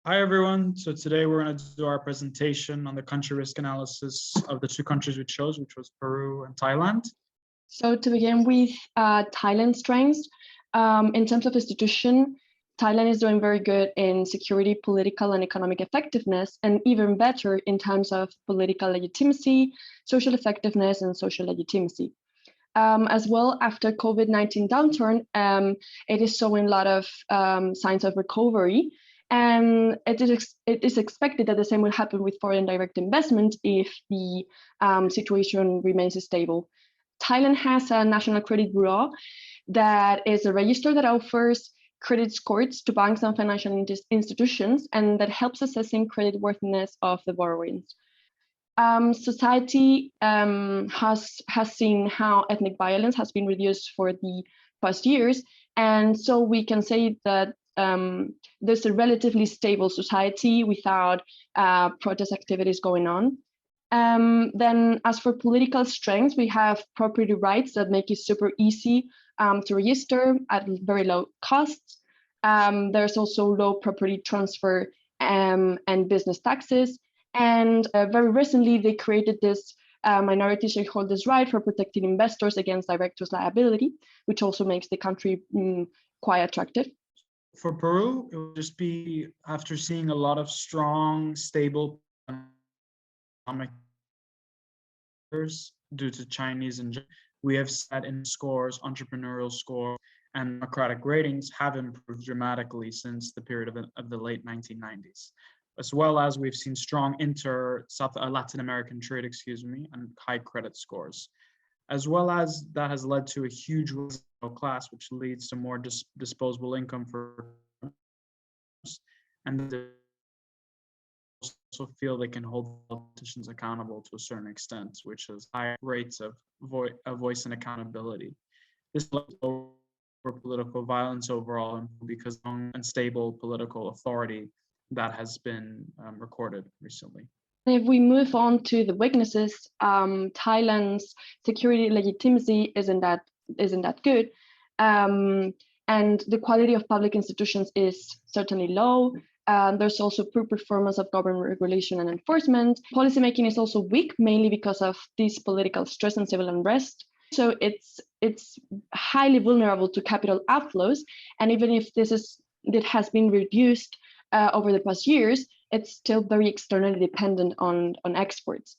Hi, everyone. So today we're going to do our presentation on the country risk analysis of the two countries we chose, which was Peru and Thailand. So to begin with, Thailand's strengths, in terms of institution, Thailand is doing very good in security, political, and economic effectiveness, and even better in terms of political legitimacy, social effectiveness, and social legitimacy. As well, after COVID-19 downturn, it is showing a lot of signs of recovery. And it is expected that the same will happen with foreign direct investment if the situation remains stable. Thailand has a national credit bureau that is a register that offers credit scores to banks and financial institutions, and that helps assessing credit worthiness of the borrowings. Society has seen how ethnic violence has been reduced for the past years, and so we can say that there's a relatively stable society without protest activities going on. Then as for political strengths, we have property rights that make it super easy to register at very low costs. There's also low property transfer and business taxes. And very recently, they created this minority shareholders right for protecting investors against directors' liability, which also makes the country quite attractive. For Peru, it would just be after seeing a lot of strong, stable economic due to Chinese and we have set in scores, entrepreneurial score, and democratic ratings have improved dramatically since the period of the late 1990s. As well as we've seen strong Latin American trade, and high credit scores. As well as that has led to a huge middle class, which leads to more disposable income for, and they also feel they can hold politicians accountable to a certain extent, which is high rates of voice and accountability. This led to political violence overall because of unstable political authority that has been recorded recently. If we move on to the weaknesses, Thailand's security legitimacy isn't that good, and the quality of public institutions is certainly low. There's also poor performance of government regulation and enforcement. Policymaking is also weak, mainly because of this political stress and civil unrest. So it's highly vulnerable to capital outflows, and even if it has been reduced over the past years, it's still very externally dependent on exports.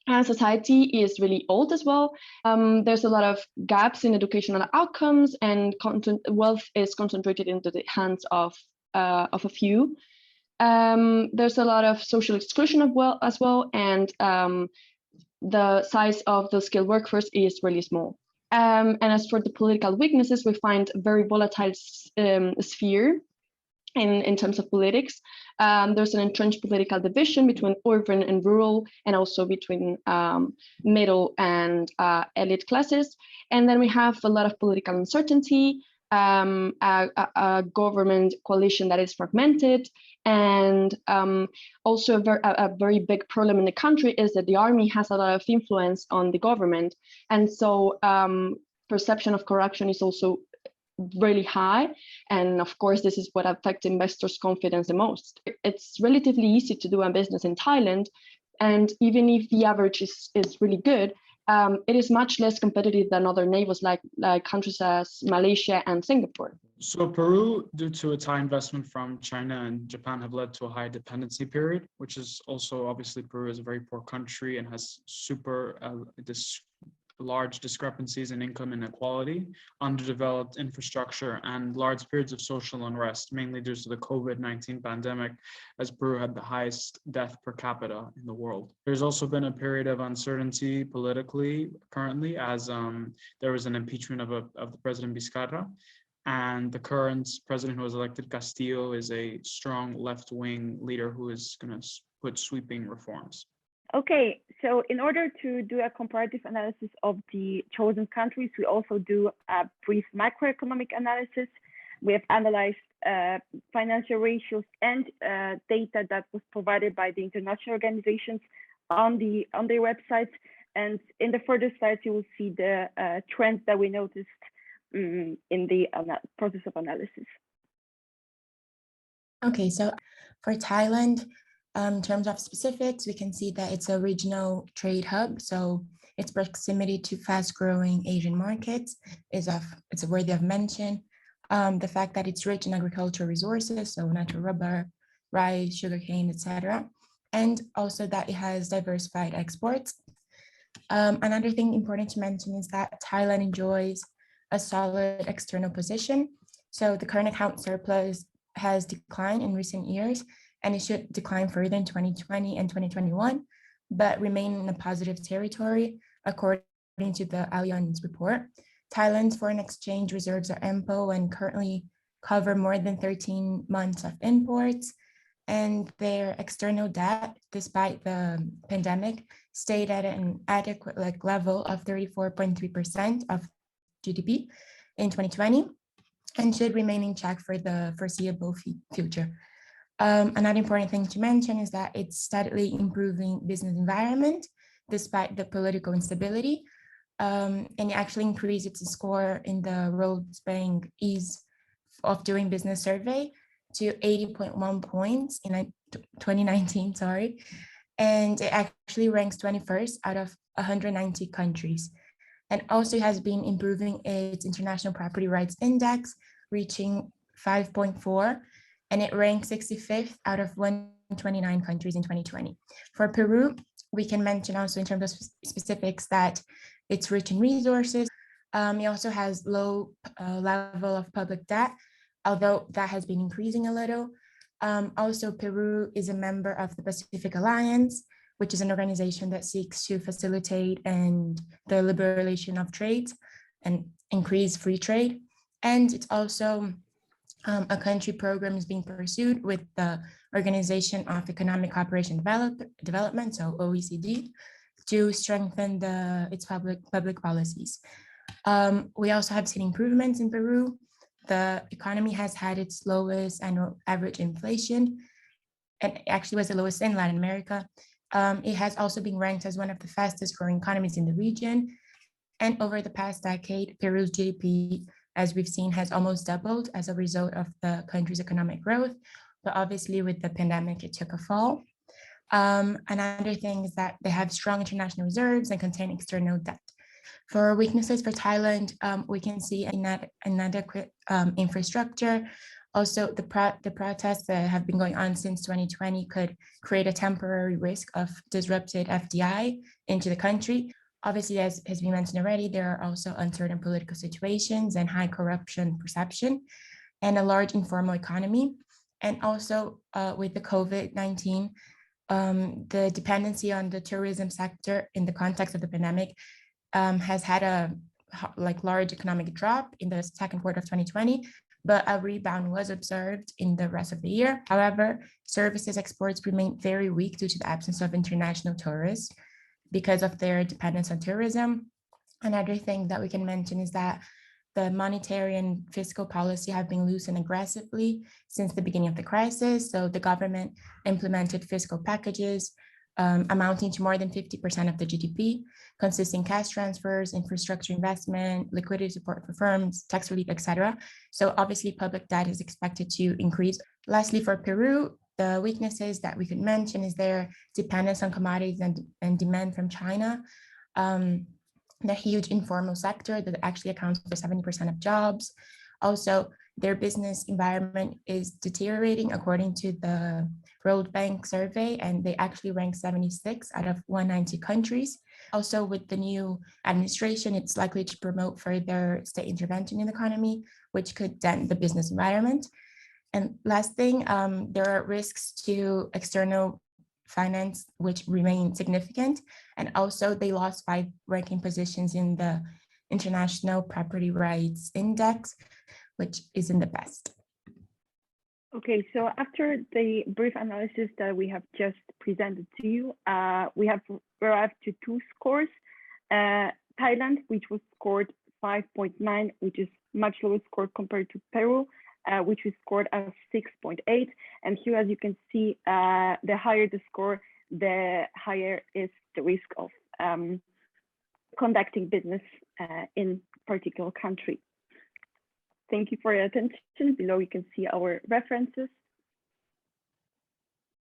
And society is really old as well. There's a lot of gaps in educational outcomes, and wealth is concentrated into the hands of a few. There's a lot of social exclusion as well, and the size of the skilled workforce is really small. And as for the political weaknesses, we find a very volatile sphere in terms of politics. There's an entrenched political division between urban and rural, and also between middle and elite classes. And then we have a lot of political uncertainty, a government coalition that is fragmented, and also a very big problem in the country is that the army has a lot of influence on the government. And so perception of corruption is also really high, and of course this is what affects investors' confidence the most. It's relatively easy to do a business in Thailand, and even if the average is really good, it is much less competitive than other neighbors like countries as Malaysia and Singapore. So Peru, due to its high investment from China and Japan, have led to a high dependency period, which is also obviously Peru is a very poor country and has large discrepancies in income inequality, underdeveloped infrastructure, and large periods of social unrest, mainly due to the COVID-19 pandemic, as Peru had the highest death per capita in the world. There's also been a period of uncertainty politically currently, as there was an impeachment of the President Vizcarra, and the current president who was elected, Castillo, is a strong left-wing leader who is going to put sweeping reforms. Okay, so in order to do a comparative analysis of the chosen countries, we also do a brief macroeconomic analysis. We have analyzed financial ratios and data that was provided by the international organizations on their websites. And in the further slides, you will see the trends that we noticed in the process of analysis. Okay, so For Thailand, in terms of specifics, we can see that it's a regional trade hub. So its proximity to fast-growing Asian markets it's worthy of mention. The fact that it's rich in agricultural resources, so natural rubber, rice, sugarcane, etc. And also that it has diversified exports. Another thing important to mention is that Thailand enjoys a solid external position. So the current account surplus has declined in recent years, and it should decline further in 2020 and 2021, but remain in a positive territory, according to the Allianz report. Thailand's foreign exchange reserves are ample and currently cover more than 13 months of imports, and their external debt, despite the pandemic, stayed at an adequate level of 34.3% of GDP in 2020, and should remain in check for the foreseeable future. Another important thing to mention is that it's steadily improving business environment despite the political instability, and it actually increased its score in the World Ease of Doing Business survey to 80.1 points in 2019, sorry. And it actually ranks 21st out of 190 countries. And also has been improving its International Property Rights Index, reaching 5.4, and it ranks 65th out of 129 countries in 2020. For Peru, we can mention also in terms of specifics that it's rich in resources. It also has low level of public debt, although that has been increasing a little. Also, Peru is a member of the Pacific Alliance, which is an organization that seeks to facilitate and the liberalization of trade and increase free trade. And it's also a country program is being pursued with the Organization of Economic Cooperation Development, so OECD, to strengthen its public policies. We also have seen improvements in Peru. The economy has had its lowest annual average inflation, and it actually was the lowest in Latin America. It has also been ranked as one of the fastest growing economies in the region. And over the past decade, Peru's GDP, as we've seen, has almost doubled as a result of the country's economic growth. But obviously with the pandemic, it took a fall. Another thing is that they have strong international reserves and contain external debt. For weaknesses for Thailand, we can see inadequate infrastructure. Also, the protests that have been going on since 2020 could create a temporary risk of disrupted FDI into the country. Obviously, as has been mentioned already, there are also uncertain political situations and high corruption perception and a large informal economy. And also with the COVID-19, the dependency on the tourism sector in the context of the pandemic has had a large economic drop in the second quarter of 2020, but a rebound was observed in the rest of the year. However, services exports remain very weak due to the absence of international tourists because of their dependence on tourism. Another thing that we can mention is that the monetary and fiscal policy have been loosened aggressively since the beginning of the crisis. So the government implemented fiscal packages amounting to more than 50% of the GDP, consisting cash transfers, infrastructure investment, liquidity support for firms, tax relief, etc. So obviously public debt is expected to increase. Lastly, for Peru, the weaknesses that we could mention is their dependence on commodities and demand from China. The huge informal sector that actually accounts for 70% of jobs. Also, their business environment is deteriorating according to the World Bank survey, and they actually rank 76 out of 190 countries. Also, with the new administration, it's likely to promote further state intervention in the economy, which could dent the business environment. And last thing, there are risks to external finance, which remain significant. And also they lost 5 ranking positions in the International Property Rights Index, which isn't the best. Okay, so after the brief analysis that we have just presented to you, we have arrived to 2 scores. Thailand, which was scored 5.9, which is much lower score compared to Peru, which was scored as 6.8. And here, as you can see, the higher the score, the higher is the risk of conducting business in particular country. Thank you for your attention. Below you can see our references.